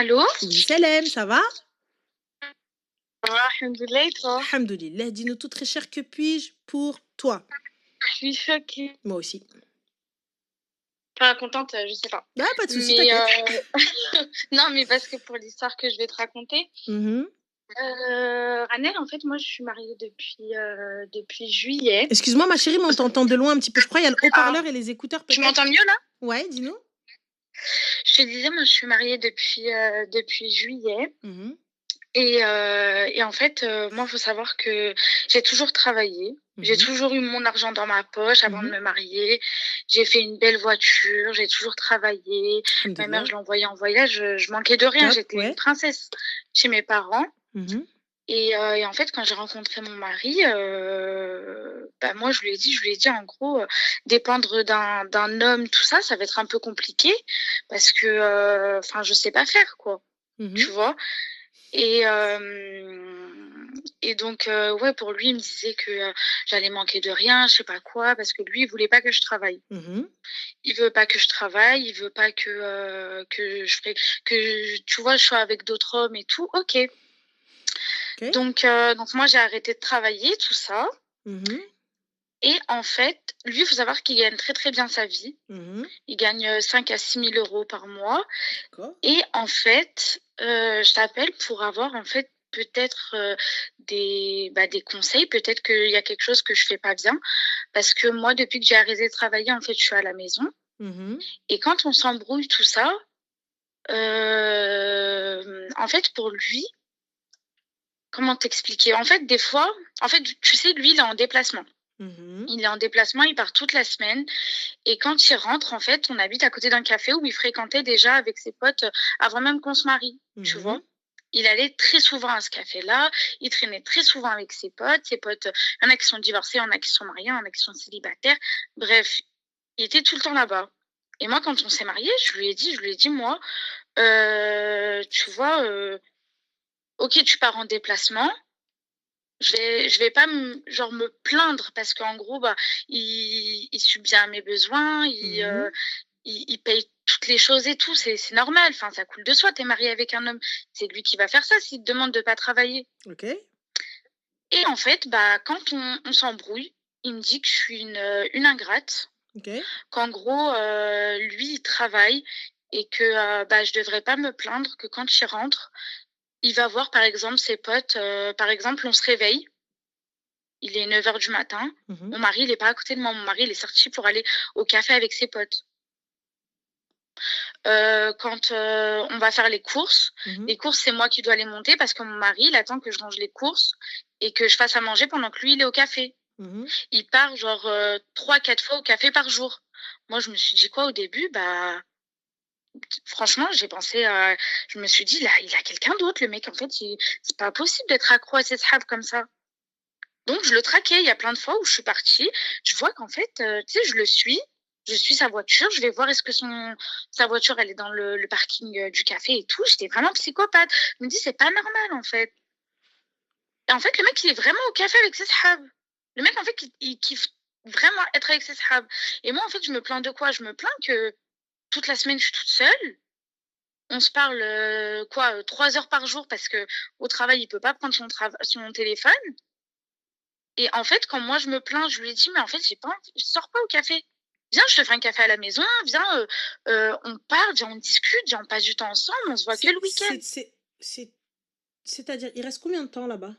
Allô? Oui, Salem, ça va? Alhamdoulilah, et toi? Alhamdoulilah, dis-nous tout très cher, que puis-je pour toi? Je suis choquée. Moi aussi. Enfin, contente, je sais pas. Ah, pas de souci, Mais t'inquiète. non, mais parce que pour l'histoire que je vais te raconter, Mhm. Ranel, en fait, moi, je suis mariée depuis juillet. Excuse-moi, ma chérie, mais on t'entend de loin un petit peu. Je crois qu'il y a le haut-parleur et les écouteurs, Tu peut-être. m'entends mieux là? Ouais, dis-nous. Je te disais, moi, je suis mariée depuis juillet. Mhm. Et en fait, moi, il faut savoir que j'ai toujours travaillé. J'ai toujours eu mon argent dans ma poche avant de me marier. J'ai fait une belle voiture. J'ai toujours travaillé. Ma mère, je l'envoyais en voyage. Je manquais de rien. Top, J'étais ouais. une princesse chez mes parents. Mhm. Et en fait, quand j'ai rencontré mon mari, bah, moi, je lui ai dit en gros, dépendre d'un homme, tout ça, ça va être un peu compliqué parce que, enfin, je sais pas faire, quoi. Tu Mhm. vois? Et donc, ouais, pour lui, il me disait que j'allais manquer de rien, je sais pas quoi, parce que lui, il voulait pas que je travaille. Mhm. Il veut pas que je travaille, il veut pas que tu vois, je sois avec d'autres hommes et tout. Ok. Ok. Donc moi, j'ai arrêté de travailler, tout ça. Mhm. Et en fait, lui, il faut savoir qu'il gagne très, très bien sa vie. Mhm. Il gagne 5 à 6 000 euros par mois. D'accord. Et en fait, je t'appelle pour avoir en fait peut-être des conseils. Peut-être qu'il y a quelque chose que je fais pas bien. Parce que moi, depuis que j'ai arrêté de travailler, en fait, je suis à la maison. Mhm. Et quand on s'embrouille, tout ça, en fait, pour lui, comment t'expliquer? En fait, des fois, en fait, tu sais, lui, il est en déplacement. Mhm. Il est en déplacement, il part toute la semaine. Et quand il rentre, en fait, on habite à côté d'un café où il fréquentait déjà avec ses potes avant même qu'on se marie, tu vois. Il allait très souvent à ce café-là, il traînait très souvent avec ses potes. Ses potes, il y en a qui sont divorcés, il y en a qui sont mariés, il y en a qui sont célibataires. Bref, il était tout le temps là-bas. Et moi, quand on s'est mariés, je lui ai dit, moi, tu vois, ok, tu pars en déplacement, je vais pas me plaindre parce qu'en gros, bah, il subvient à mes besoins, il paye toutes les choses et tout, c'est normal, enfin, ça coule de soi, t'es marié avec un homme, c'est lui qui va faire ça s'il te demande de pas travailler. Ok. Et en fait, bah, quand on s'embrouille, il me dit que je suis une ingrate, Ok. qu'en gros, lui, il travaille et que bah, je devrais pas me plaindre, que quand il rentre, il va voir par exemple ses potes, par exemple, on se réveille, il est 9 h du matin, mon mari, il est pas à côté de moi, mon mari, il est sorti pour aller au café avec ses potes. Quand on va faire les courses, c'est moi qui dois les monter parce que mon mari, il attend que je range les courses et que je fasse à manger pendant que lui, il est au café. Il part genre 3-4 fois au café par jour. Moi, je me suis dit quoi au début? Bah, franchement, je me suis dit, là, il a quelqu'un d'autre, le mec, en fait, c'est pas possible d'être accro à ses sahabs comme ça. Donc, je le traquais. Il y a plein de fois où je suis partie, je vois qu'en fait, tu sais, je suis sa voiture, je vais voir est-ce que sa voiture, elle est dans le parking du café et tout. J'étais vraiment psychopathe. Je me dis, c'est pas normal, en fait. Et en fait, le mec, il est vraiment au café avec ses sahabs. Le mec, en fait, il kiffe vraiment être avec ses sahabs. Et moi, en fait, je me plains de quoi? Je me plains que toute la semaine, je suis toute seule. On se parle, 3 heures par jour parce que au travail, il peut pas prendre son téléphone. Et en fait, quand moi je me plains, je lui dis: «Mais en fait, j'ai pas envie, je sors pas au café. Viens, je te fais un café à la maison, viens, on parle, viens, on discute, viens, on passe du temps ensemble, on se voit que le week-end». C'est-à-dire, il reste combien de temps là-bas?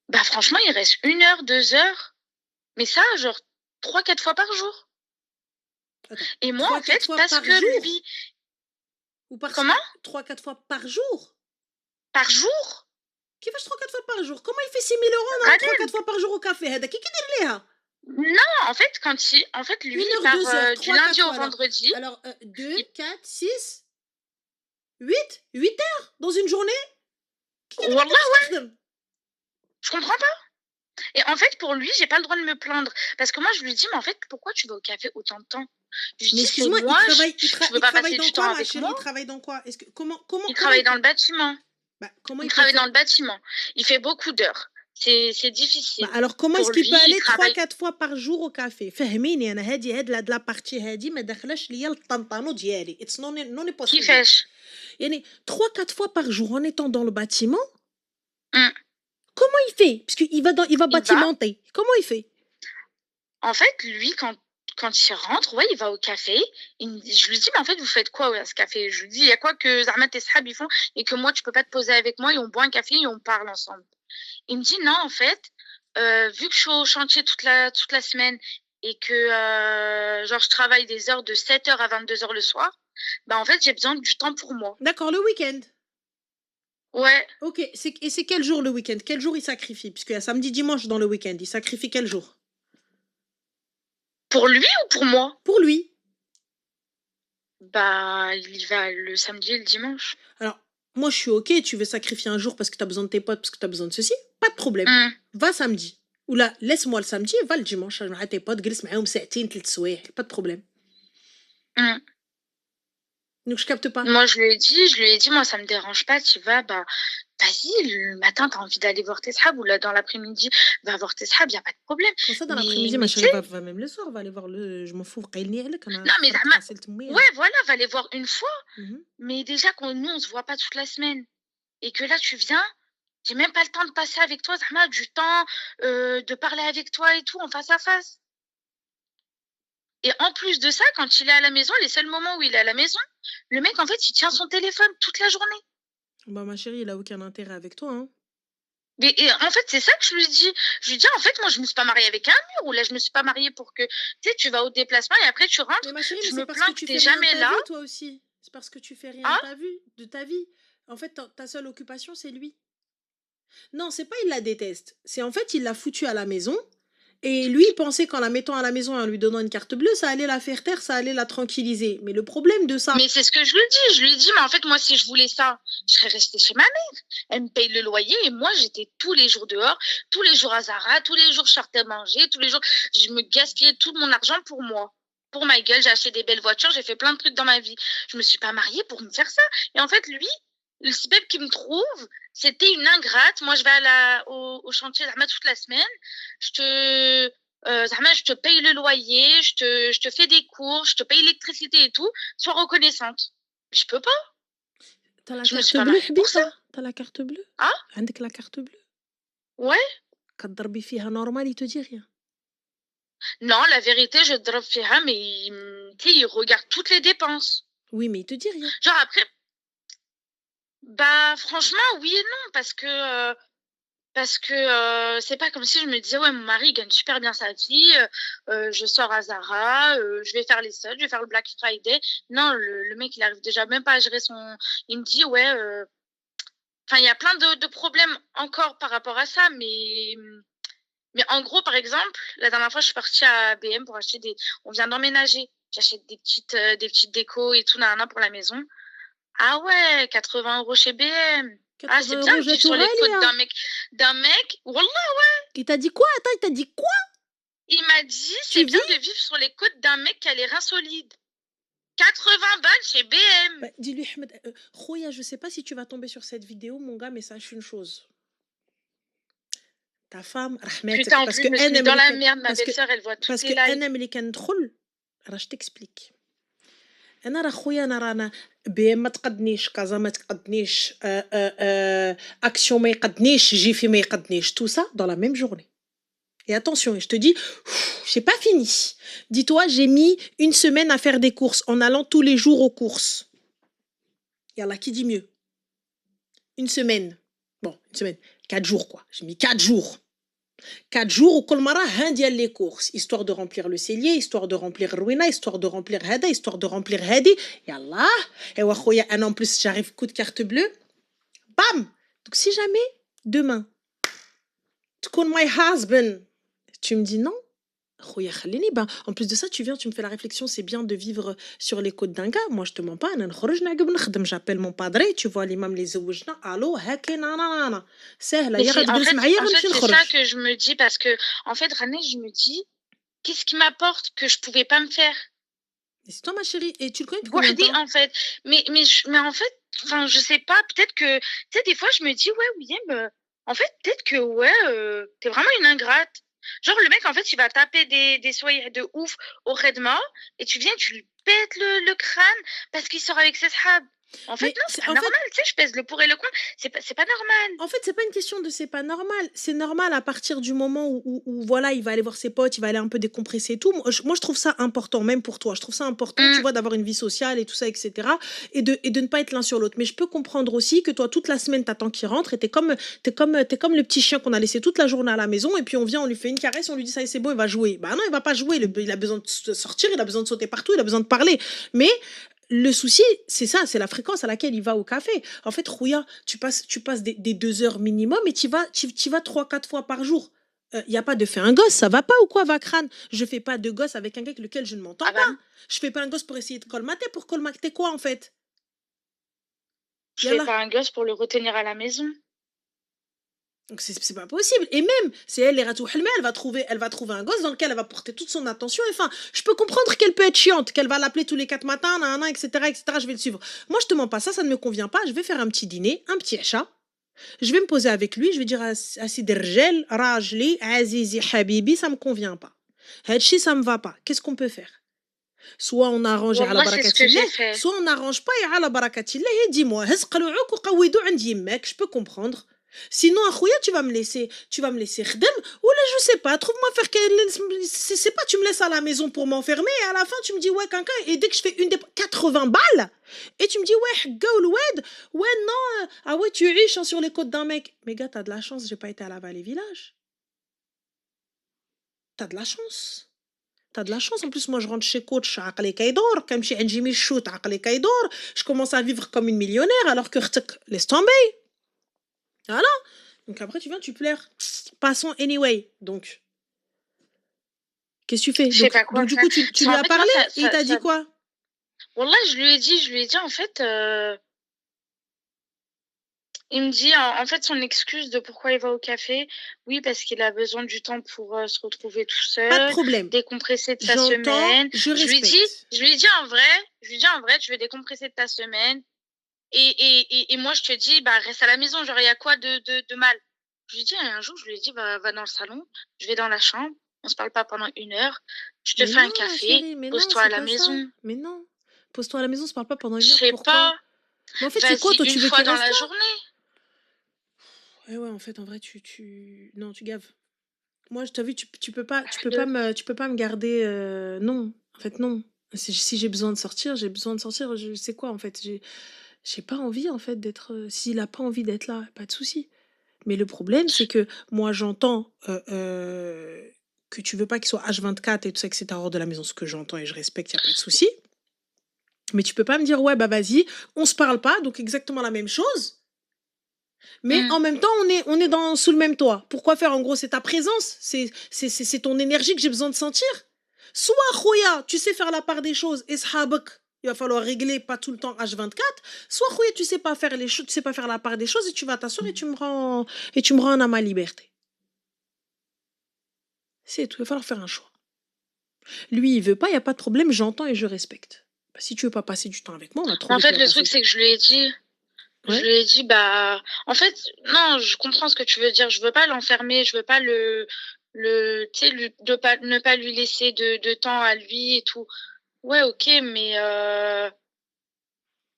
Bah, franchement, il reste 1 heure, 2 heures, mais ça, genre 3-4 fois par jour. Attends, Et moi, en 3-4 fait, fois parce par que jour? lui Ou par comment? 3-4 fois par jour? Par jour? كيفاش 3-4 fois par jour? Comment il fait 6 000 euros en allant 3-4 fois par jour au café هذا كي يدير ليها؟ Non, en fait, lui, 1 il heure, part 2 heures, du 3-4 lundi au fois vendredi. alors 2, Il 4, 6, 8 heures dans une journée? Wallah, ouais, je comprends pas. Et en fait, pour lui, j'ai pas le droit de me plaindre. Parce que moi, je lui dis: «Mais en fait, pourquoi tu vas au café autant de temps?» Je lui Mais dis: «C'est excuse-moi, moi, tu veux il pas travaille passer dans du temps quoi, ma avec chérie? moi?» Il travaille dans quoi? Il travaille dans le bâtiment. Bah, comment Il il peut travaille faire? dans le bâtiment. Il fait beaucoup d'heures. c'est difficile. Alors comment est-ce Pour qu'il lui, peut il aller travaille. 3-4 fois par jour au café فهميني انا هاد لا بارتي هادي ما داخلاش ليا الطنطانو ديالي اتس نون Qui بوسيبل fait? يعني 3-4 fois par jour en étant dans le bâtiment Hum. comment il fait parce qu'il va il va Il va. bâtimenter comment il fait En fait, lui, quand il rentre, ouais, il va au café. Je lui dis, mais en fait, vous faites quoi à ce café? Je lui dis, il y a quoi que Zahma tes sahab ils font et que moi, tu peux pas te poser avec moi et on boit un café et on parle ensemble. Il me dit, non, en fait, vu que je suis au chantier toute la semaine et que genre je travaille des heures de 7h à 22h le soir, bah en fait, j'ai besoin du temps pour moi. D'accord, le week-end. Ouais. Ok, et c'est quel jour le week-end? Quel jour il sacrifie? Puisqu'il y a samedi, dimanche dans le week-end. Il sacrifie quel jour? Pour lui ou pour moi? Pour lui. Bah, il y va le samedi et le dimanche. Alors, moi, je suis ok, tu veux sacrifier un jour parce que tu as besoin de tes potes, parce que tu as besoin de ceci, pas de problème. Va samedi. Ou là, laisse-moi le samedi, va le dimanche, مع tes potes, جلس معاهم ساعتين 3 سوايع, pas de problème. Donc, je capte pas. Moi, je lui ai dit, moi, ça me dérange pas, tu vas, bah, vas-y, le matin, t'as envie d'aller voir tes sahab, ou là, dans l'après-midi, va voir tes sahab, y a pas de problème. Comme ça, dans l'après-midi, ma chérie, va même le soir, va aller voir le... Je m'en fous, non, mais ouais, voilà, va aller voir une fois. Mais déjà, nous, on se voit pas toute la semaine. Et que là, tu viens, j'ai même pas le temps de passer avec toi, Zahma, du temps de parler avec toi et tout, en face à face. Et en plus de ça, quand il est à la maison, les seuls moments où il est à la maison, le mec, en fait, il tient son téléphone toute la journée. Bah, ma chérie, il a aucun intérêt avec toi, hein. Mais en fait, c'est ça que je lui dis. Je lui dis, en fait, moi, je me suis pas mariée avec un mur, ou là, je me suis pas mariée pour que, tu sais, tu vas au déplacement et après, tu rentres. Mais ma chérie, je me plains que t'es jamais là. Vie, toi aussi. C'est parce que tu fais rien de ta vie. En fait, ta seule occupation, c'est lui. Non, c'est pas il la déteste. C'est en fait, il l'a foutu à la maison. Et lui, il pensait qu'en la mettant à la maison et en lui donnant une carte bleue, ça allait la faire taire, ça allait la tranquilliser. Mais le problème de ça... Mais c'est ce que je lui dis. Je lui dis, mais en fait, moi, si je voulais ça, je serais restée chez ma mère. Elle me paye le loyer et moi, j'étais tous les jours dehors, tous les jours à Zara, tous les jours, je sortais manger, tous les jours, je me gaspillais tout mon argent pour moi. Pour ma gueule, j'ai acheté des belles voitures, j'ai fait plein de trucs dans ma vie. Je me suis pas mariée pour me faire ça. Et en fait, lui, le sbeb qui me trouve, c'était une ingrate. Moi, je vais au chantier Zahma toute la semaine. Zahma, je te paye le loyer, je te fais des cours, je te paye l'électricité et tout. Sois reconnaissante. Je peux pas. T'as la carte bleue, pour ça. T'as la carte bleue? Ah? Avec la carte bleue? Ouais. Quand t'arbi fiha normal, il te dit rien. Non, la vérité, je drop fiha, mais il regarde toutes les dépenses. Oui, mais il te dit rien. Genre après... Bah, franchement, oui et non, parce que c'est pas comme si je me disais, ouais, mon mari gagne super bien sa vie, je sors à Zara, je vais faire les soldes, je vais faire le Black Friday. Non, le mec, il arrive déjà même pas à gérer son... Il me dit, ouais... Enfin, il y a plein de problèmes encore par rapport à ça, mais en gros, par exemple, la dernière fois, je suis partie à BM pour acheter des... On vient d'emménager. J'achète des petites décos et tout, pour la maison. Ah ouais, 80 € chez BM. Ah, c'est bien de vivre sur les côtes d'un mec. Wallah, ouais. Il t'a dit quoi? Attends, il t'a dit quoi? Il m'a dit, c'est bien de vivre sur les côtes d'un mec qui a les reins solides. 80 balles chez BM. Bah, dis-lui, Ahmed, Khoya, je sais pas si tu vas tomber sur cette vidéo, mon gars, mais sache une chose. Ta femme, Rahmet, putain, en plus, je me suis mis dans la merde, ma belle-sœur, elle voit tout. Parce que أنا ملي كندخل راه je t'explique. انا راه خويا انا رانا بي ما تقدنيش كازا ما تقدنيش اكسيون ما يقدنيش جيفي ما يقدنيش tout ça dans la même journée. Et attention, je te dis, j'ai pas fini. Dis-toi, j'ai mis une semaine à faire des courses en allant tous les jours aux courses. Yallah, qui dit mieux? Une semaine. Bon, une semaine. 4 jours, quoi. J'ai mis 4 jours. 4 jours au Kolmara, un dial les courses, histoire de remplir le cellier, histoire de remplir Ruina, histoire de remplir Hada, histoire de remplir Hadi. Yallah. Et wakhoya, en plus, j'arrive coup de carte bleue. Bam! Donc, si jamais, demain, tu connais my husband, tu me dis non, khoya khalini, ben, en plus de ça, tu viens, tu me fais la réflexion, c'est bien de vivre sur les côtes d'un gars. Moi, je te mens pas, j'appelle mon padre, tu vois l'imam les ouijna, allo, hake nanana. C'est en fait, c'est ça que je me dis, parce que, en fait, Rané, je me dis, qu'est-ce qui m'apporte que je pouvais pas me faire? C'est toi, ma chérie, et tu le connais depuis combien de temps? En fait, mais en fait, enfin, je sais pas, peut-être que, tu sais, des fois, je me dis, ouais, William, En fait, peut-être que, ouais, t'es vraiment une ingrate. Genre, le mec, en fait, il va taper des soyez de ouf au Redma et tu viens, tu lui pètes le crâne parce qu'il sort avec ses sahabs. En fait, Mais non, c'est pas en fait, normal. Tu sais, je pèse le pour et le contre. C'est pas normal. En fait, c'est pas une question de c'est pas normal. C'est normal à partir du moment où, voilà, il va aller voir ses potes, il va aller un peu décompresser et tout. Moi, je trouve ça important, même pour toi. Je trouve ça important, tu vois, d'avoir une vie sociale et tout ça, etc. Et de ne pas être l'un sur l'autre. Mais je peux comprendre aussi que toi, toute la semaine, t'attends qu'il rentre et t'es comme le petit chien qu'on a laissé toute la journée à la maison et puis on vient, on lui fait une caresse, on lui dit ça y est, c'est bon, il va jouer. Bah non, il va pas jouer. Il a besoin de sortir, il a besoin de sauter partout, il a besoin de parler. Mais le souci, c'est ça, c'est la fréquence à laquelle il va au café. En fait, Rouya, tu passes des 2 heures minimum et tu vas 3, 4 fois par jour. Il n'y a pas de faire un gosse, ça va pas ou quoi, Vakran? Je fais pas de gosse avec un gars avec lequel je ne m'entends pas. Je fais pas un gosse pour essayer de colmater. Pour colmater quoi, en fait? Je fais pas un gosse pour le retenir à la maison. Donc c'est pas possible. Et même, c'est elle, les ratou elle va trouver un gosse dans lequel elle va porter toute son attention. Enfin, je peux comprendre qu'elle peut être chiante, qu'elle va l'appeler tous les 4 matins, nanana, etc., etc. Je vais le suivre. Moi, je te mens pas, ça ne me convient pas. Je vais faire un petit dîner, un petit achat. Je vais me poser avec lui, je vais dire à Sidi Rjel, Rajli, Azizi, Habibi, ça me convient pas. Hadchi, ça me va pas. Qu'est-ce qu'on peut faire? Soit on arrange à la barakatillah, soit on n'arrange pas et à la barakatillah, et dis-moi, je peux comprendre. Sinon, Akhouya, tu vas me laisser khdem, ou là, je sais pas, trouve-moi faire c'est pas, tu me laisses à la maison pour m'enfermer, et à la fin, tu me dis, ouais, quelqu'un, et dès que je fais une des 80 balles, et tu me dis, ouais, gaoul, ouais, non, ah ouais, tu es riche hein, sur les côtes d'un mec. Mais gars, t'as de la chance, j'ai pas été à la Vallée Village. T'as de la chance. T'as de la chance. En plus, moi, je rentre chez coach, comme chez Njimi Shoot, je commence à vivre comme une millionnaire, alors que laisse tomber. Voilà. Donc après, tu viens, tu pleures. Passons anyway. Donc, qu'est-ce que tu fais? Je sais pas quoi. Donc du coup, tu lui as parlé et il t'a dit quoi? Wallah, je lui ai dit, en fait, il me dit, en fait, son excuse de pourquoi il va au café, oui, parce qu'il a besoin du temps pour se retrouver tout seul. Pas de problème. Décompresser de sa semaine. Je lui ai dit en vrai, tu veux décompresser de ta semaine. Et moi, je te dis, bah, reste à la maison, genre, il y a quoi de mal? Je lui ai dit, un jour, je lui ai dit, va dans le salon, je vais dans la chambre, on se parle pas pendant 1 heure, je te fais un café, pose-toi à la maison. Mais non, pose-toi à la maison, on se parle pas pendant 1 heure. Je sais pas. Mais en fait, c'est quoi, toi, tu veux une fois dans la journée? Ouais, en fait, en vrai, non, tu gaves. Moi, je t'ai vu, tu peux pas me garder. Non, en fait, non. Si j'ai besoin de sortir, j'ai besoin de sortir. Je sais quoi, en fait. J'ai pas envie, en fait, d'être. S'il a pas envie d'être là, pas de souci. Mais le problème, c'est que moi, j'entends que tu veux pas qu'il soit H24 et tout ça, que c'est hors de la maison. Ce que j'entends et je respecte, y a pas de souci. Mais tu peux pas me dire, ouais, bah vas-y, on se parle pas, donc exactement la même chose. Mais en même temps, on est sous le même toit. Pourquoi faire? En gros, c'est ta présence, c'est ton énergie que j'ai besoin de sentir. Soit, Khouya, tu sais faire la part des choses, et il va falloir régler pas tout le temps H24. Soit, Khouya, tu sais pas faire les choses, tu sais pas faire la part des choses, et tu vas t'asseoir et tu me rends à ma liberté. C'est tout, il va falloir faire un choix. Lui, il veut pas, il y a pas de problème, j'entends et je respecte. Bah, si tu veux pas passer du temps avec moi, on va trouver. En fait, le truc, c'est que je lui ai dit. Ouais. Je lui ai dit, bah, en fait, non, je comprends ce que tu veux dire. Je veux pas l'enfermer, je veux pas tu sais, ne pas lui laisser de temps à lui et tout. Ouais, ok, mais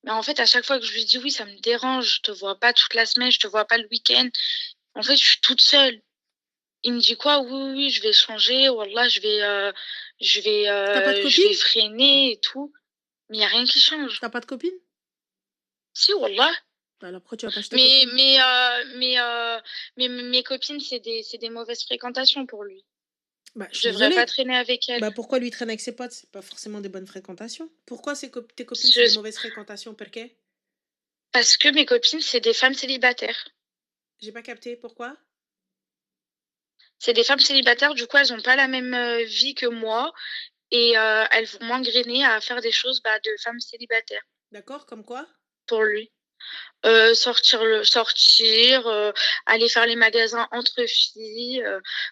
en fait, à chaque fois que je lui dis oui, ça me dérange. Je te vois pas toute la semaine, je te vois pas le week-end. En fait, je suis toute seule. Il me dit quoi? Oui, je vais changer. Wallah, je vais freiner et tout. Mais il y a rien qui change. T'as pas de copine? Si, wallah. Alors pourquoi tu vas pas acheter mais mes copines, c'est des mauvaises fréquentations pour lui. Bah, je devrais pas traîner avec elles. Bah, pourquoi lui traîner avec ses potes? C'est pas forcément des bonnes fréquentations. Pourquoi tes copines sont des mauvaises fréquentations? Pourquoi? Parce que mes copines, c'est des femmes célibataires. J'ai pas capté, pourquoi? C'est des femmes célibataires, du coup, elles ont pas la même vie que moi et elles vont m'engrainer à faire des choses de femmes célibataires. D'accord, comme quoi? Pour lui. Sortir, aller faire les magasins entre filles.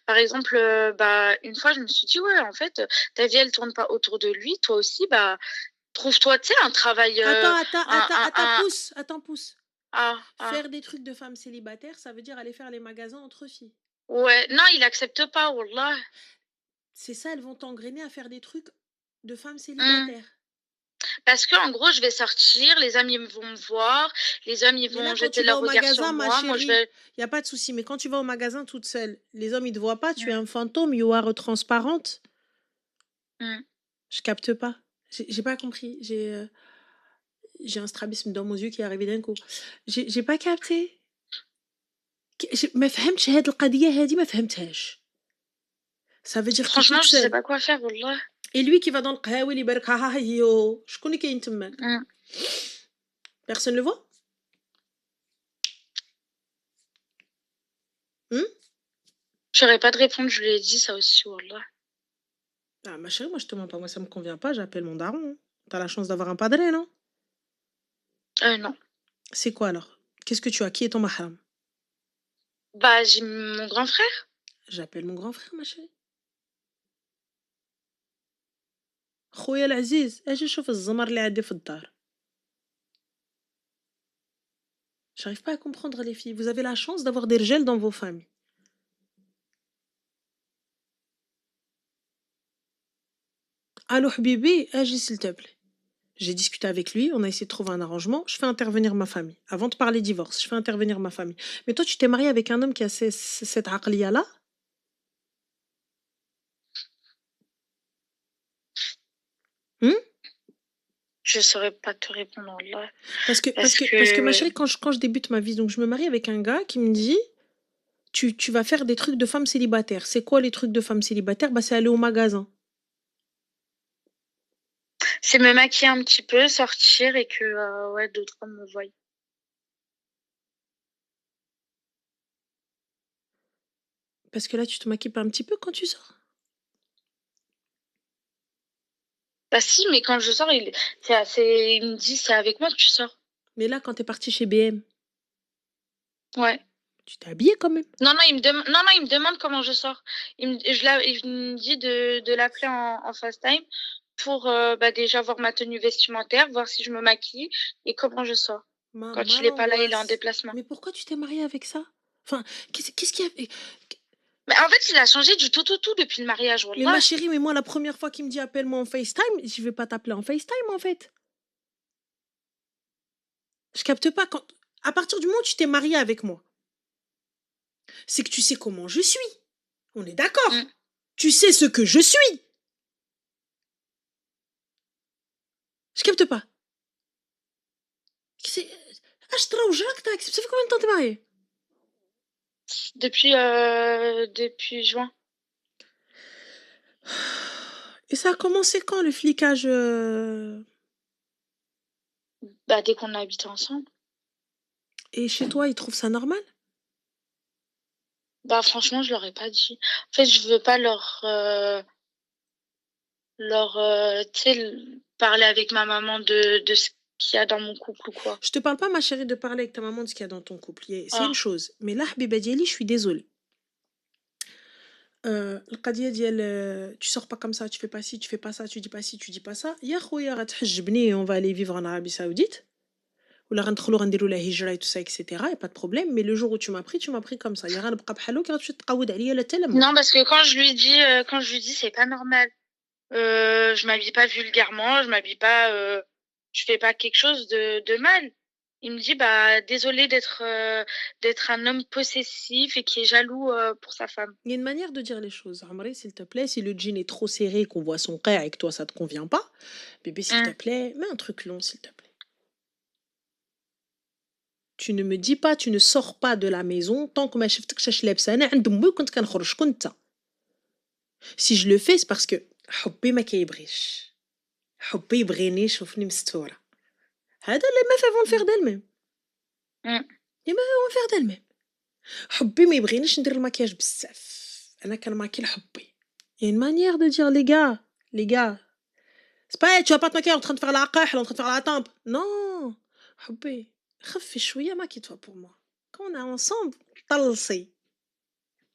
Par exemple, une fois, je me suis dit, ouais, en fait, ta vie, elle tourne pas autour de lui. Toi aussi, trouve-toi, tu sais, un travail. Attends, pousse. Faire des trucs de femmes célibataires, ça veut dire aller faire les magasins entre filles. Ouais, non, il accepte pas, wallah. C'est ça, elles vont t'engrainer à faire des trucs de femmes célibataires. Parce que en gros, je vais sortir, les amis vont me voir, les hommes, ils Mais là, vont quand jeter tu vas leur au regard sur magasin, ma moi. Moi, je chérie, vais. il n'y a pas de souci. Mais quand tu vas au magasin toute seule, les hommes, ils ne te voient pas, tu es un fantôme, you are transparente. Je capte pas. J'ai pas compris. J'ai un strabisme dans mon yeux qui est arrivé d'un coup. J'ai pas capté. ما فهمتش هاد القضية هادي ما فهمتهاش. Ça veut dire que Franchement, toute je sais seule. pas quoi faire, wallah. Et lui qui va dans le قهاوي اللي يبارك ها هيو شكون اللي كاين تماك؟ Personne le voit? J'aurais pas de répondre, je lui ai dit ça aussi, wallah. Ah, ma chérie, moi je te mens pas, moi ça me convient pas, j'appelle mon daron. T'as la chance d'avoir un padré, non? Non. C'est quoi alors? Qu'est-ce que tu as? Qui est ton mahram? Bah, j'ai mon grand frère. J'appelle mon grand frère, ma chérie. خويا العزيز اجي شوف الزمر اللي عندي في الدار. J'arrive pas à comprendre les filles. Vous avez la chance d'avoir des rejels dans vos familles. Allô, Habibi, agis s'il te plaît. J'ai discuté avec lui, on a essayé de trouver un arrangement. Je fais intervenir ma famille. Avant de parler divorce, je fais intervenir ma famille. Mais toi, tu t'es marié avec un homme qui a cette aqliya-là? Je saurais pas te répondre, là. Parce que ma chérie, quand je débute ma vie, donc je me marie avec un gars qui me dit tu vas faire des trucs de femmes célibataires. C'est quoi les trucs de femmes célibataires? Bah, c'est aller au magasin. C'est me maquiller un petit peu, sortir et que ouais, d'autres hommes me voient. Parce que là, tu te maquilles pas un petit peu quand tu sors? Bah si, mais quand je sors, il me dit c'est avec moi que tu sors. Mais là, quand t'es partie chez BM, Ouais. tu t'es habillée quand même? Non, il me demande comment je sors. Il me dit de l'appeler en FaceTime pour déjà voir ma tenue vestimentaire, voir si je me maquille et comment je sors. Quand il est pas là, il est en déplacement. Mais pourquoi tu t'es mariée avec ça? Enfin, qu'est-ce qu'il y a? Mais en fait, il a changé du tout depuis le mariage. Mais ma chérie, mais moi, la première fois qu'il me dit appelle-moi en FaceTime, je vais pas t'appeler en FaceTime en fait. Je capte pas quand. À partir du moment où tu t'es mariée avec moi, c'est que tu sais comment je suis. On est d'accord. Tu sais ce que je suis. Je capte pas. Ça fait combien de temps t'es mariée? Depuis juin. Et ça a commencé quand le flicage? Bah dès qu'on a habité ensemble. Et chez toi, ils trouvent ça normal? Bah franchement, je leur ai pas dit. En fait, je veux pas leur parler avec ma maman de ce qu'il y a dans mon couple ou quoi. Je te parle pas, ma chérie, de parler avec ta maman de ce qu'il y a dans ton couple. C'est une chose. Mais là, Habiba Diali, je suis désolée. القضيه ديال tu sors pas comme ça, tu fais pas ci, tu fais pas ça, tu dis pas ci, tu dis pas ça. يا خويا غتحجبني on va aller vivre en Arabie Saoudite ولا غندخلوا غنديروا la hijra et tout ça etc. y a pas de problème, mais le jour où tu m'as pris comme ça. يا غنبقى بحالك غتمشي تقود عليا لا تلم. Non, parce que quand je lui dis c'est pas normal. Je m'habille pas vulgairement, je m'habille pas je fais pas quelque chose de mal. Il me dit bah désolé d'être un homme possessif et qui est jaloux pour sa femme. Il y a une manière de dire les choses. Amri, s'il te plaît, si le jean est trop serré, qu'on voit son cœur et que toi ça te convient pas, bébé, s'il te plaît, mets un truc long, s'il te plaît. Tu ne me dis pas, tu ne sors pas de la maison tant que ma شفتكش لابسه انا عند امي كنت كنخرج شكون انت. Si je le fais c'est parce que حبي ما كيبغيش. حبي يبغيني يشوفني مستوره. هذا اللي ما فيهم faire d'elle-même. Les meufs vont faire d'elle-même. حبي ما يبغينيش ندير الماكياج بزاف. انا كنماكي لحبي. Il y a une manière de dire les gars. C'est pas tu vas pas te maquiller en train de faire la قاحل en train de faire la tempe. Non. حبي خفي شويه maquille-toi pour moi. Quand on est ensemble,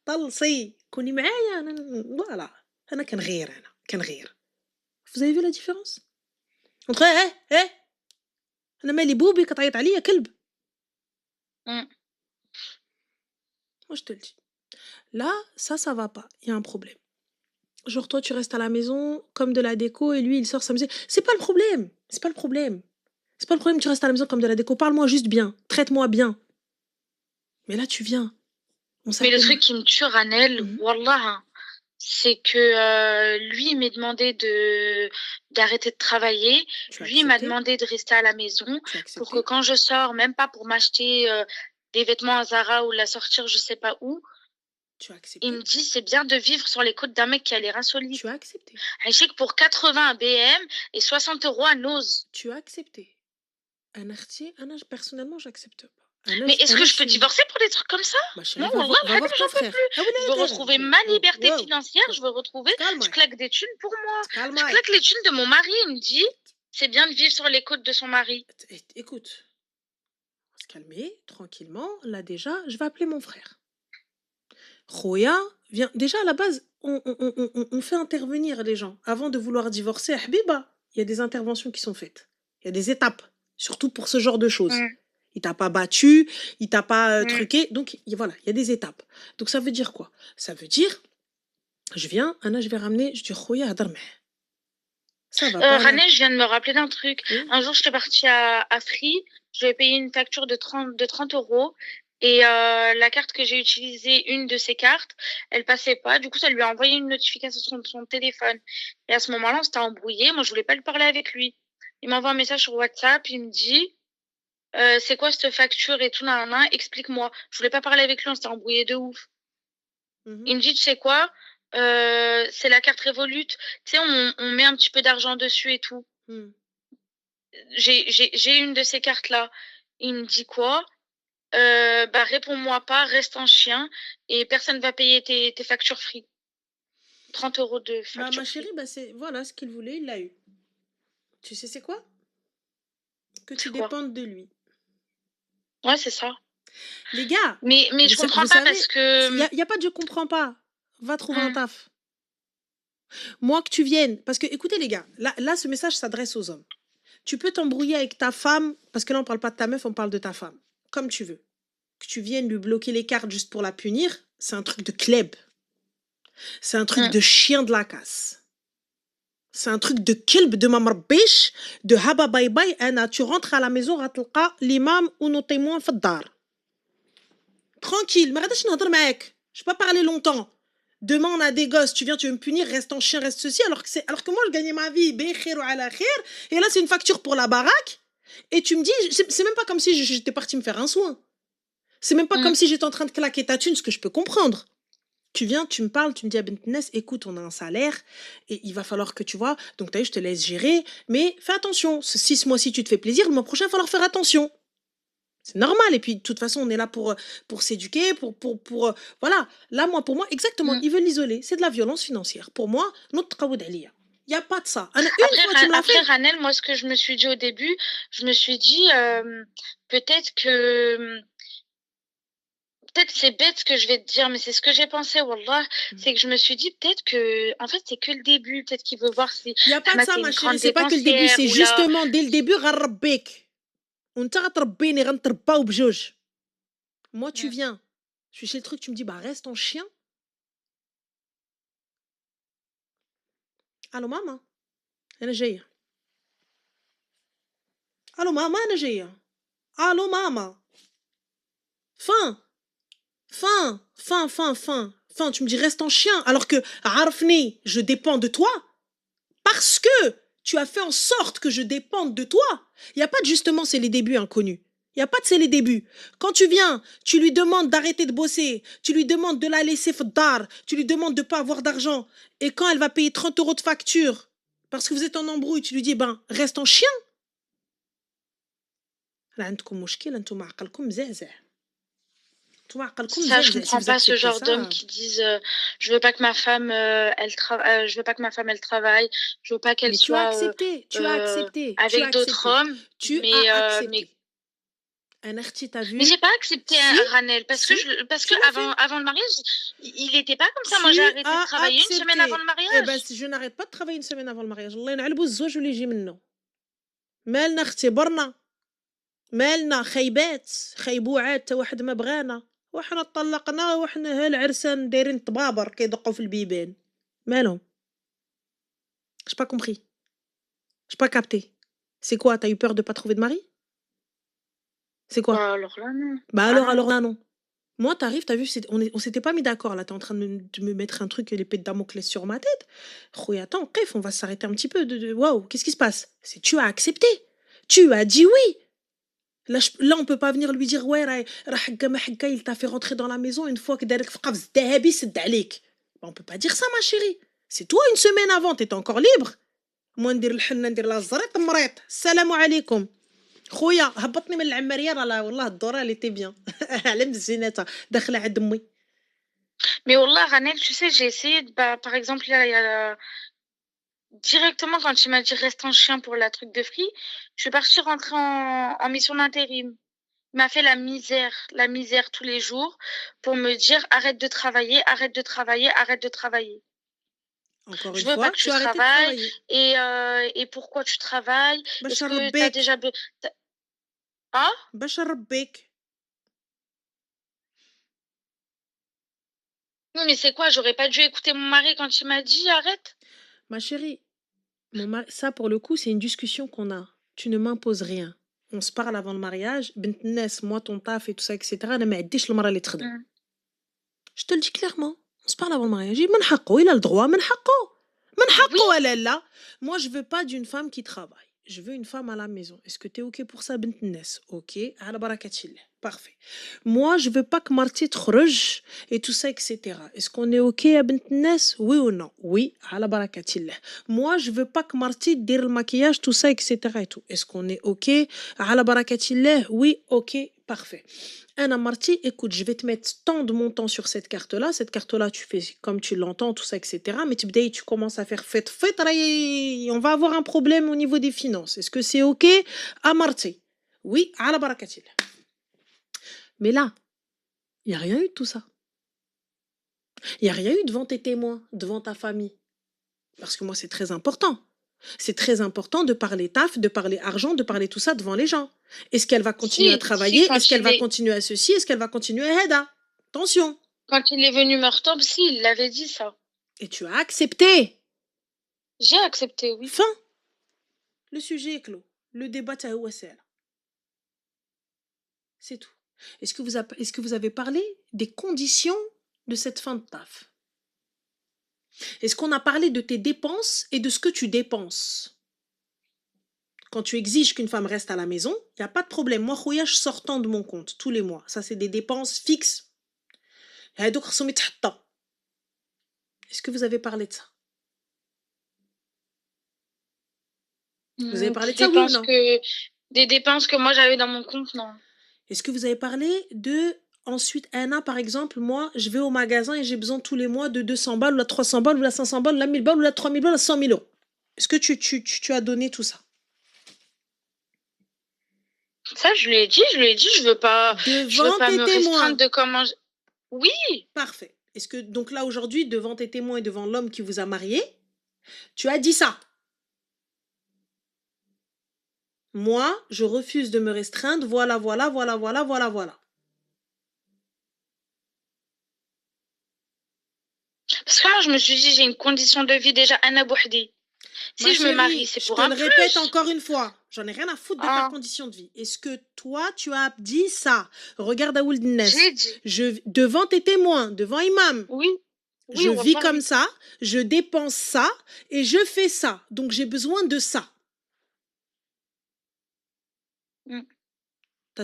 طلصي كوني معايا انا voilà. انا كنغير. Vous avez vu la différence? Entre انا مالي بوبي كتعيط عليا كلب. Mmh. Moi, je te le dis. Là, ça va pas. Il y a un problème. Genre, toi, tu restes à la maison comme de la déco et lui, il sort s'amuser. C'est pas le problème. C'est pas le problème. C'est pas le problème, tu restes à la maison comme de la déco. Parle-moi juste bien. Traite-moi bien. Mais là, tu viens. On Mais le s'appelle. truc qui me tue, Ranel, Mhm. wallah, hein, c'est que lui, il m'a demandé d'arrêter de travailler. Tu as Lui, il m'a accepté. demandé de rester à la maison Tu as pour que accepté. quand je sors, même pas pour m'acheter des vêtements à Zara ou la sortir je sais pas où, Tu as il accepté. me dit c'est bien de vivre sur les côtes d'un mec qui a l'air insolite. Tu as accepté. Un chèque pour 80 à BM et 60 € à Nose. Tu as accepté. Un artier, personnellement, j'accepte pas. Mais est-ce que je peux divorcer pour des trucs comme ça? Ma chérie, Non, va wallah, voir ton j'en peux frère. plus. Je veux retrouver ma liberté financière, je veux retrouver, je claque des thunes pour moi. Je claque les thunes de mon mari, il me dit, c'est bien de vivre sur les côtes de son mari. Écoute, on va se calmer, tranquillement. Là déjà, je vais appeler mon frère. Khoya, viens. Déjà à la base, on fait intervenir les gens. Avant de vouloir divorcer, Habiba, il y a des interventions qui sont faites. Il y a des étapes, surtout pour ce genre de choses. Il t'a pas battu, il t'a pas truqué. Donc voilà, il y a des étapes. Donc ça veut dire quoi? Ça veut dire, je viens, Anna, je vais ramener, je dis Khoya, Hadarmeh. Ça va pas. Ranel, je viens de me rappeler d'un truc. Oui. Un jour, j'étais partie à Free, je lui ai payé une facture de 30 € et la carte que j'ai utilisée, une de ces cartes, elle passait pas. Du coup, ça lui a envoyé une notification sur son téléphone. Et à ce moment-là, on s'était embrouillé. Moi, je voulais pas lui parler avec lui. Il m'envoie un message sur WhatsApp, il me dit c'est quoi cette facture et tout, nanana, explique-moi. Je voulais pas parler avec lui, on s'était embrouillé de ouf. Il me dit, tu sais quoi, c'est la carte Revolut, tu sais, on met un petit peu d'argent dessus et tout. J'ai une de ces cartes-là. Il me dit quoi? Bah, réponds-moi pas, reste en chien et personne va payer tes factures free. 30 € de facture. Ma chérie, c'est voilà ce qu'il voulait, il l'a eu. Tu sais c'est quoi? Que tu dépendes de lui. Ouais, c'est ça. Les gars, mais je comprends pas parce que il y a pas de je comprends pas. Va trouver un taf. Moi que tu viennes parce que écoutez les gars, là ce message s'adresse aux hommes. Tu peux t'embrouiller avec ta femme parce que là on parle pas de ta meuf, on parle de ta femme. Comme tu veux. Que tu viennes lui bloquer les cartes juste pour la punir, c'est un truc de kleb. C'est un truc de chien de la casse. C'est un truc de kelb, de mamarbèche, de haba bye bye. Anna, tu rentres à la maison, ratlqa l'imam ou nos témoins faddar. Tranquille, mais je peux pas parler longtemps. Demain on a des gosses, tu viens, tu veux me punir, reste en chien, reste ceci, alors que moi je gagnais ma vie, et là c'est une facture pour la baraque, et tu me dis, c'est même pas comme si j'étais partie me faire un soin. C'est même pas comme si j'étais en train de claquer ta thune, ce que je peux comprendre. Tu viens, tu me parles, tu me dis à Bentnes, écoute, on a un salaire et il va falloir que tu vois, donc t'as vu, je te laisse gérer, mais fais attention, si ce mois-ci tu te fais plaisir, le mois prochain il va falloir faire attention. C'est normal, et puis de toute façon on est là pour s'éduquer, pour voilà. Là moi, pour moi, exactement, ils veulent l'isoler, c'est de la violence financière. Pour moi, notre qawad aliya. Il n'y a pas de ça. Après, Ranel, moi ce que je me suis dit au début, je me suis dit peut-être c'est bête ce que je vais te dire, mais c'est ce que j'ai pensé, wallah. C'est que je me suis dit peut-être que, en fait, c'est que le début. Peut-être qu'il veut voir si. Il n'y a pas de ça, ma chérie. C'est pas que le début, c'est justement dès le début, gharrabbek. On t'a rattrapé, pas bjouj. Moi, tu viens. Je suis chez le truc, tu me dis, bah reste en chien. Allô, maman. أنا جاية. Allô, maman, أنا جاية. Allô, maman. Fin. Tu me dis reste en chien, alors que Arfni, je dépends de toi. Parce que tu as fait en sorte que je dépende de toi. Il n'y a pas de justement, c'est les débuts inconnus. Il n'y a pas de c'est les débuts. Quand tu viens, tu lui demandes d'arrêter de bosser, tu lui demandes de la laisser faddar, tu lui demandes de ne pas avoir d'argent. Et quand elle va payer 30 € de facture, parce que vous êtes en embrouille, tu lui dis, reste en chien. Là, ça, je comprends pas ce genre d'hommes qui disent je veux pas que ma femme elle travaille, je veux pas qu'elle soit tu as accepté avec d'autres hommes. Tu as accepté. Mais j'ai pas accepté Ranel parce que avant le mariage, il était pas comme ça. Moi j'ai arrêté de travailler une semaine avant le mariage. Eh ben, je n'arrête pas de travailler une semaine avant le mariage. Allah ينعلبو الزواج واللي يجي منه. مالنا اختي برنا. مالنا خيبات خيبوعات تا واحد ما بغانا وحنا طلقنا وحنا ها العرسان دايرين طبابر كيدقوا في البيبان مالهم j'ai pas compris j'ai pas capté c'est quoi t'as eu peur de pas trouver de mari c'est quoi Bah alors là, non. bah Ah alors non. alors là non moi t'arrives t'as vu on s'était pas mis d'accord là t'es en train de me mettre un truc l'épée de Damoclès sur ma tête Khoya, attends bref on va s'arrêter un petit peu waouh qu'est-ce qui se passe c'est tu as accepté tu as dit oui. Là, on peut pas venir lui dire ouais il t'a fait rentrer dans la maison une fois que دارك في قفز ذهبي سد عليك. On peut pas dire ça ma chérie. C'est toi une semaine avant t'étais encore libre. moi ندير الحنه ندير لها الزريط مريط السلام عليكم خويا هبطني من العماريه راه والله الدوره اللي تي بيان على مزيناتها داخله عند امي. Mais wallah Ranel, tu sais, j'ai essayé par exemple là il y a directement quand il m'a dit reste en chien pour la truc de free, je suis partie rentrer en mission d'intérim. Il m'a fait la misère tous les jours pour me dire arrête de travailler, arrête de travailler, arrête de travailler. Encore Je une veux fois pas que tu tu as arrêté de travailles travailler. et pourquoi tu travailles? باش Est-ce que tu as نربيك déjà Hein? باش نربيك. Oui, mais c'est quoi? J'aurais pas dû écouter mon mari quand il m'a dit arrête? Ma chérie, ça pour le coup c'est une discussion qu'on a. Tu ne m'imposes rien. On se parle avant le mariage بنت الناس moi ton taf et tout ça etc انا ما عنديش المراه اللي تخدم. Mm. Je te le dis clairement. On se parle avant le mariage. من حقه il a le droit من حقه. من حقه ولا لا. Moi je veux pas d'une femme qui travaille. Je veux une femme à la maison. Est-ce que tu es OK pour ça بنت الناس? OK. على بركة الله. Parfait. Moi je veux pas que مرتي تخرج et tout ça etc. Est-ce qu'on est OK à بنت الناس? Oui ou non? Oui. على بركة الله. Moi je veux pas que مرتي تدير المكياج tout ça etc. et tout. Est-ce qu'on est OK? على بركة الله. Oui. OK. Parfait. Anna Marty, écoute, je vais te mettre tant de mon temps sur cette carte-là. Cette carte-là, tu fais comme tu l'entends, tout ça, etc. Mais tu commences à faire fête, on va avoir un problème au niveau des finances. Est-ce que c'est OK à Marty? Oui, à la barakatil. Mais là, il n'y a rien eu de tout ça. Il n'y a rien eu devant tes témoins, devant ta famille. Parce que moi, c'est très important. C'est très important de parler taf, de parler argent, de parler tout ça devant les gens. Est-ce qu'elle va continuer à travailler? Est-ce qu'elle va continuer à ceci? Est-ce qu'elle va continuer à Heda? Attention. Quand il est venu me retomber, si, il l'avait dit ça. Et tu as accepté. J'ai accepté, oui. Fin. Le sujet est clos. Le débat est ouassel. C'est tout. Est-ce que vous avez parlé des conditions de cette fin de taf? Est-ce qu'on a parlé de tes dépenses et de ce que tu dépenses? Quand tu exiges qu'une femme reste à la maison, il n'y a pas de problème. Moi, Khouya, je sors tant de mon compte tous les mois. Ça, c'est des dépenses fixes. Est-ce que vous avez parlé de ça? Vous avez parlé de ça, oui ou non? Des dépenses que moi, j'avais dans mon compte, non. Est-ce que vous avez parlé de... Ensuite, Anna, par exemple, moi, je vais au magasin et j'ai besoin tous les mois de 200 balles, ou la 300 balles, ou la 500 balles, ou la 1000 balles, ou la 3000 balles, ou la 100 000 euros. Est-ce que tu as donné tout ça? Ça, je lui ai dit, je veux pas me restreindre de comment... Oui. Parfait. Est-ce que, donc là, aujourd'hui, devant tes témoins et devant l'homme qui vous a marié, tu as dit ça? Moi, je refuse de me restreindre, voilà. Parce que moi, je me suis dit, j'ai une condition de vie déjà, Anna Bouhdi. Si je me marie, c'est pour un plus. Je te le répète encore une fois, j'en ai rien à foutre de ta condition de vie. Est-ce que toi, tu as dit ça? Regarde à Ould Nes. J'ai dit. Devant tes témoins, devant Imam. Oui. Je vis comme ça, je dépense ça et je fais ça. Donc, j'ai besoin de ça.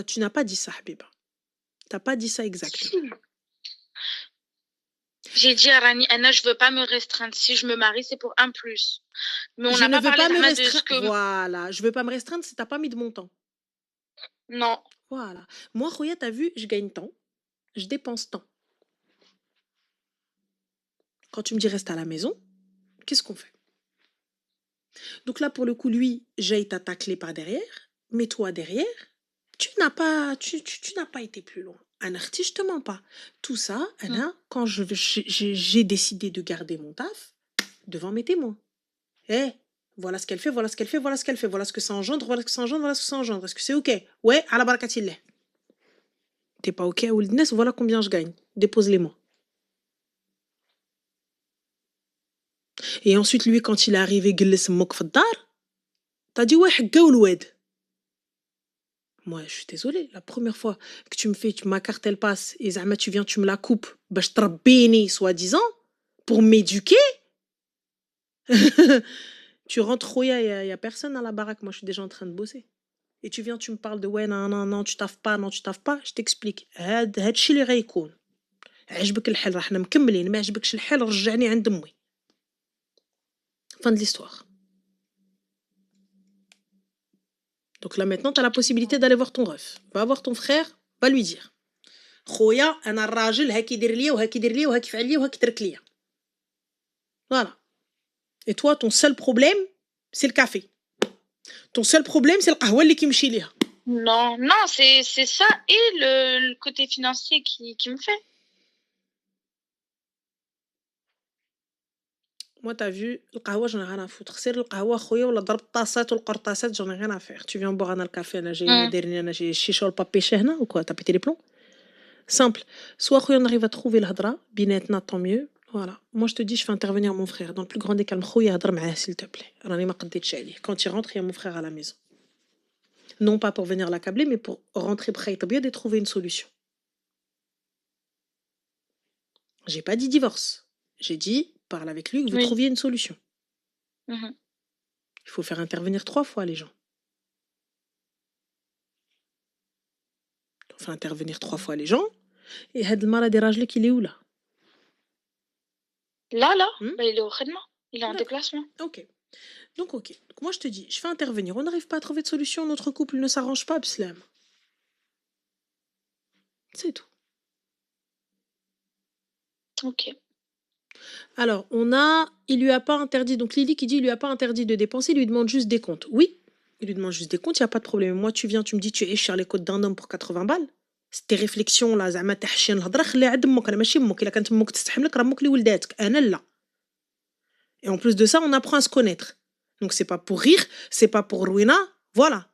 Tu n'as pas dit ça, Habiba. Tu n'as pas dit ça exactement. J'ai dit à Rani, Anna, je veux pas me restreindre. Si je me marie, c'est pour un plus. Mais on n'a pas parlé de ce que... Voilà, je veux pas me restreindre si t'as pas mis de montant. Non. Voilà. Moi, Khoya, t'as vu, je gagne tant, je dépense tant. Quand tu me dis reste à la maison, qu'est-ce qu'on fait? Donc là, pour le coup, lui, j'ai t'attaqué par derrière, mais toi derrière, tu n'as pas été plus loin. Anna, je te mens pas. Tout ça, Anna, quand j'ai décidé de garder mon taf devant mes témoins. Voilà ce qu'elle fait, voilà ce qu'elle fait, voilà ce qu'elle fait, voilà ce que ça engendre, voilà ce que ça engendre, voilà ce que ça engendre. Est-ce que c'est OK? Ouais, à la barakatillah. T'es pas OK, Oulidnes, voilà combien je gagne. Dépose-les-moi. Et ensuite, lui, quand il est arrivé, جلس امك في الدار, t'as dit ouais, حقا والواد. Moi, je suis désolée. La première fois que tu me fais, ma carte elle passe, et Zahma, tu viens, tu me la coupes, باش تربيني, soi-disant, pour m'éduquer. Tu rentres, il y a personne à la baraque. Moi, je suis déjà en train de bosser. Et tu viens, tu me parles de ouais, non, non, non, tu taffes pas, non, tu taffes pas. Je t'explique. هادشي اللي غيكون. عجبك الحل راحنا مكملين، ما عجبكش الحل رجعني عند امي. Fin de l'histoire. Donc là maintenant, tu as la possibilité d'aller voir ton ref. Va voir ton frère, va lui dire. خويا انا الراجل هاكي يدير ليا وهاكي يدير ليا وهاكي يفعل ليا وهاكي يترك ليا. Voilà. Et toi, ton seul problème, c'est le café. Ton seul problème, c'est le qahwa اللي كيمشي ليها. Non, non, c'est ça et le côté financier qui me fait. Moi, t'as vu, le qahwa, j'en ai rien à foutre. C'est le qahwa, خويا, ولا ضرب الطاسات والقرطاسات, j'en ai rien à faire. Tu viens boire un café, انا جاي دايرني انا جاي الشيشه والبابيشه هنا ou quoi? T'as pété les plombs? Simple. Soit خويا on arrive à trouver الهضره بيناتنا, tant mieux. Voilà. Moi, je te dis, je fais intervenir mon frère. Dans le plus grand des calmes, خويا هضر معاه, s'il te plaît. راني ما قديتش عليه. Quand il rentre, il y a mon frère à la maison. Non pas pour venir l'accabler, mais pour rentrer près et trouver une solution. J'ai pas dit divorce. J'ai dit, parle avec lui, que vous trouviez une solution. Il faut faire intervenir 3 fois les gens. On fait intervenir 3 fois les gens. Et had le malade rajlik, il est où là? Là, bah, il est au khidma. Il est en déplacement. Ok. Donc, ok. Donc, moi, je te dis, je fais intervenir. On n'arrive pas à trouver de solution. Notre couple ne s'arrange pas, Bslam. C'est tout. Ok. Alors, il lui a pas interdit. Donc, Lily qui dit, il lui a pas interdit de dépenser, il lui demande juste des comptes. Oui, il lui demande juste des comptes, il n'y a pas de problème. Moi, tu viens, tu me dis, tu es sur les côtes d'un homme pour 80 balles. C'est tes réflexions là, زعما تحشين الهضره خليها عند امك, انا ماشي امك. الا كانت امك تستحمل لك راه امك اللي ولداتك, انا لا. Et en plus de ça, on apprend à se connaître. Donc, c'est pas pour rire, c'est pas pour ruiner, voilà.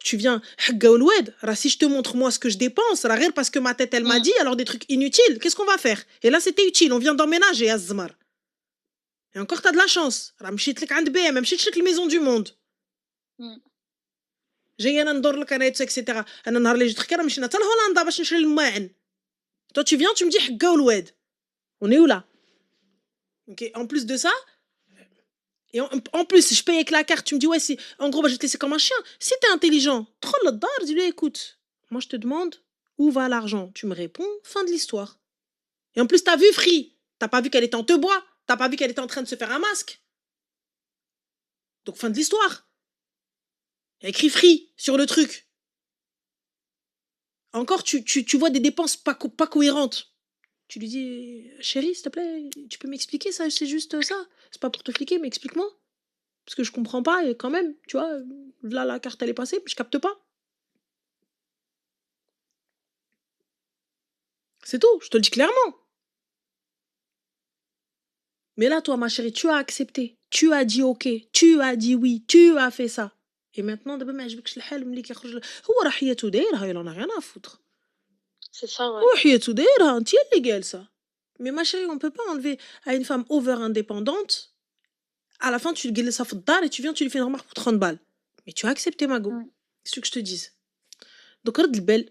Tu viens, si je te montre moi ce que je dépense, parce que ma tête elle m'a dit, alors des trucs inutiles, qu'est-ce qu'on va faire? Et là c'était utile, on vient d'emménager à Zmar. Et encore t'as de la chance. La maison du monde. J'ai un endor le canette, etc. Toi tu viens, tu me dis on est où là? Ok, en plus de ça, et en plus, je paye avec la carte, tu me dis, ouais, en gros, bah, je vais te laisser comme un chien. Si t'es intelligent, trop le dar, dis-lui, écoute, moi, je te demande où va l'argent. Tu me réponds, fin de l'histoire. Et en plus, t'as vu Free. T'as pas vu qu'elle était en te bois. T'as pas vu qu'elle était en train de se faire un masque. Donc, fin de l'histoire. Il y a écrit Free sur le truc. Encore, tu vois des dépenses pas cohérentes. Tu lui dis, chérie, s'il te plaît, tu peux m'expliquer ça? C'est juste ça. C'est pas pour te fliquer, mais explique-moi. Parce que je comprends pas, et quand même, tu vois, là, la carte, elle est passée, mais je capte pas. C'est tout, je te le dis clairement. Mais là, toi, ma chérie, tu as accepté. Tu as dit ok. Tu as dit oui. Tu as fait ça. Et maintenant, d'abord, ما عجبكش الحال ملي كيخرج هو راه حياته دايرها, il en a rien à foutre. C'est ça, ouais. هو حياته دايرها, انت اللي جالسه. Mais ma chérie, on peut pas enlever à une femme over indépendante. À la fin, tu lui laisses ça في الدار et tu viens, tu lui fais une remarque pour 30 balles. Mais tu as accepté, Mago. C'est ce que je te dise. Donc, رد البال.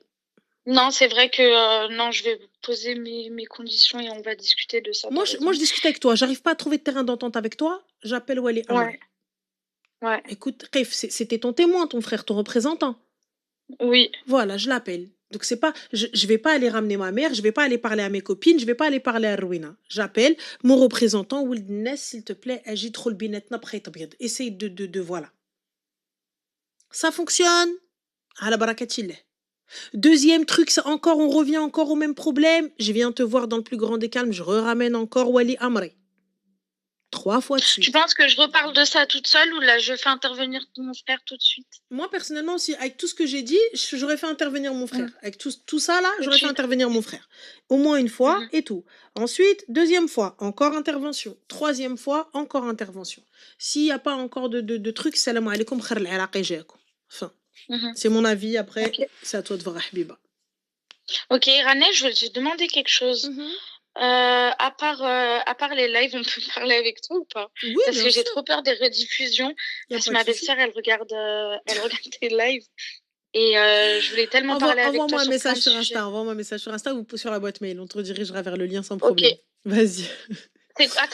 Non, c'est vrai que non, je vais poser mes conditions et on va discuter de ça. Moi, je discute avec toi. J'arrive pas à trouver de terrain d'entente avec toi. J'appelle Wali Amri. Ouais. Écoute, c'était ton témoin, ton frère, ton représentant. Oui. Voilà, je l'appelle. Donc, c'est pas, je vais pas aller ramener ma mère, je vais pas aller parler à mes copines, je vais pas aller parler à Rwina. J'appelle mon représentant, Wildness, s'il te plaît, agit trop le binet, essaye de voilà. Ça fonctionne. À la barakatillah. Deuxième truc, c'est encore, on revient encore au même problème. Je viens te voir dans le plus grand des calmes, je ramène encore Wali Amri. 3 fois de Tu suite. penses que je reparle de ça toute seule ou là, je fais intervenir mon frère tout de suite? Moi, personnellement, aussi, avec tout ce que j'ai dit, j'aurais fait intervenir mon frère. Avec tout ça, là, j'aurais fait intervenir mon frère. Au moins une fois et tout. Ensuite, deuxième fois, encore intervention. Troisième fois, encore intervention. S'il n'y a pas encore de trucs, salam alaikum, khar al-Iraqi jaakoum. Enfin, c'est mon avis. Après, c'est à toi de voir, Habiba. Ok, Rané, je vais te demander quelque chose. À part les lives, on peut parler avec toi ou pas? Oui, parce que j'ai trop peur des rediffusions. Parce que ma belle-sœur, elle regarde tes lives. Et je voulais tellement parler avec toi. Envoie-moi un message sur Insta. Envoie-moi un message sur Insta ou sur la boîte mail. On te redirigera vers le lien sans problème. Vas-y. Attends,